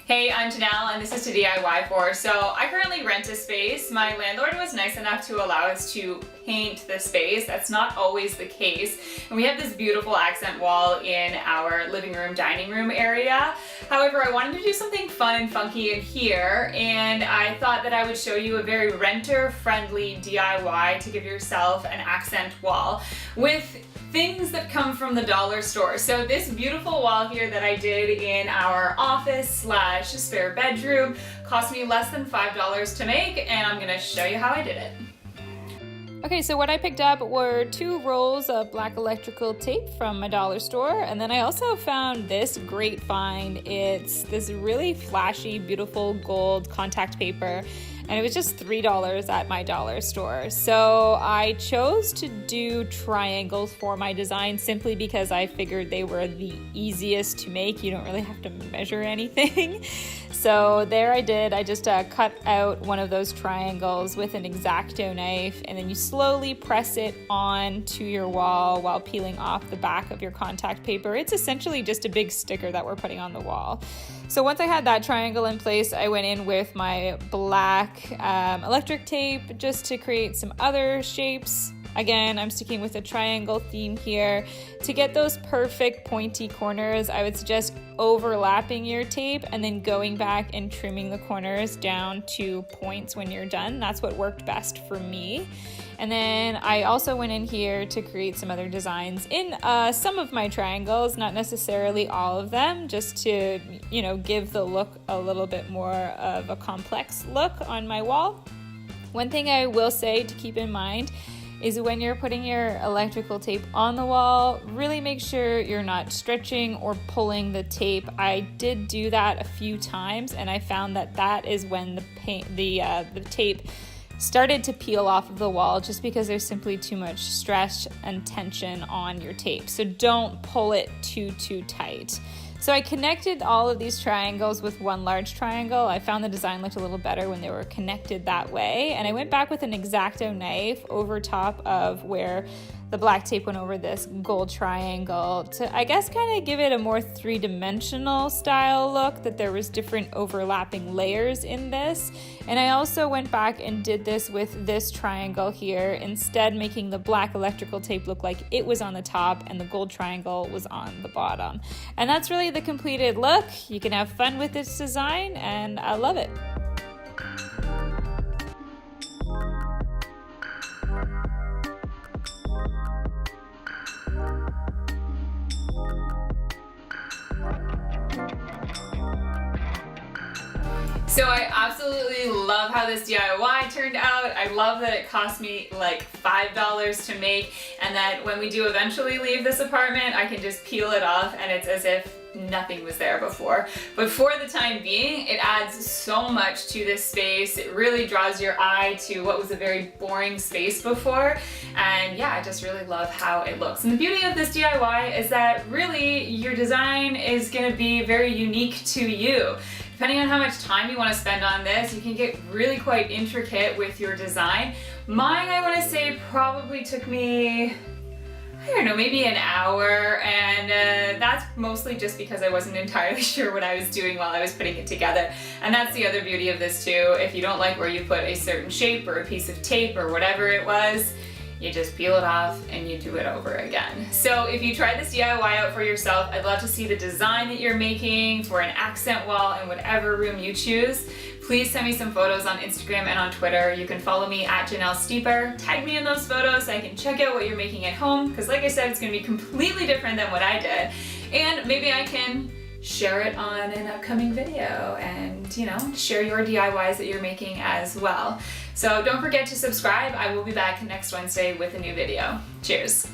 Hey, I'm Janelle and this is toDIYfor. So I currently rent a space. My landlord was nice enough to allow us to paint the space. That's not always the case. And we have this beautiful accent wall in our living room, dining room area. However, I wanted to do something fun and funky in here, and I thought that I would show you a very renter-friendly DIY to give yourself an accent wall with things that come from the dollar store. So this beautiful wall here that I did in our office slash spare bedroom cost me less than $5 to make, and I'm gonna show you how I did it. Okay, so what I picked up were 2 rolls of black electrical tape from my dollar store, and then I also found this great find. It's this really flashy, beautiful gold contact paper, and it was just $3 at my dollar store. So I chose to do triangles for my design simply because I figured they were the easiest to make. You don't really have to measure anything. So there I did. I just cut out one of those triangles with an X-Acto knife, and then you slowly press it onto your wall while peeling off the back of your contact paper. It's essentially just a big sticker that we're putting on the wall. So once I had that triangle in place, I went in with my black electric tape just to create some other shapes. Again, I'm sticking with a triangle theme here. To get those perfect pointy corners, I would suggest overlapping your tape and then going back and trimming the corners down to points when you're done. That's what worked best for me. And then I also went in here to create some other designs in some of my triangles, not necessarily all of them, just to, give the look a little bit more of a complex look on my wall. One thing I will say to keep in mind is when you're putting your electrical tape on the wall, really make sure you're not stretching or pulling the tape. I did do that a few times, and I found that is when the tape started to peel off of the wall, just because there's simply too much stress and tension on your tape. So don't pull it too tight. So I connected all of these triangles with one large triangle. I found the design looked a little better when they were connected that way. And I went back with an X-Acto knife over top of where the black tape went over this gold triangle to, I guess, kind of give it a more three-dimensional style look, that there was different overlapping layers in this. And I also went back and did this with this triangle here, instead making the black electrical tape look like it was on the top and the gold triangle was on the bottom. And that's really the completed look. You can have fun with this design, and I love it. So I absolutely love how this DIY turned out. I love that it cost me like $5 to make, and that when we do eventually leave this apartment, I can just peel it off and it's as if nothing was there before. But for the time being, it adds so much to this space. It really draws your eye to what was a very boring space before. And yeah, I just really love how it looks. And the beauty of this DIY is that really your design is gonna be very unique to you. Depending on how much time you want to spend on this, you can get really quite intricate with your design. Mine, I want to say, probably took me, I don't know, maybe an hour, and that's mostly just because I wasn't entirely sure what I was doing while I was putting it together. And that's the other beauty of this too. If you don't like where you put a certain shape or a piece of tape or whatever it was, you just peel it off and you do it over again. So if you try this DIY out for yourself, I'd love to see the design that you're making for an accent wall in whatever room you choose. Please send me some photos on Instagram and on Twitter. You can follow me at Janelle Steeper. Tag me in those photos so I can check out what you're making at home, because like I said, it's gonna be completely different than what I did. And maybe I can share it on an upcoming video and, share your DIYs that you're making as well. So don't forget to subscribe. I will be back next Wednesday with a new video. Cheers.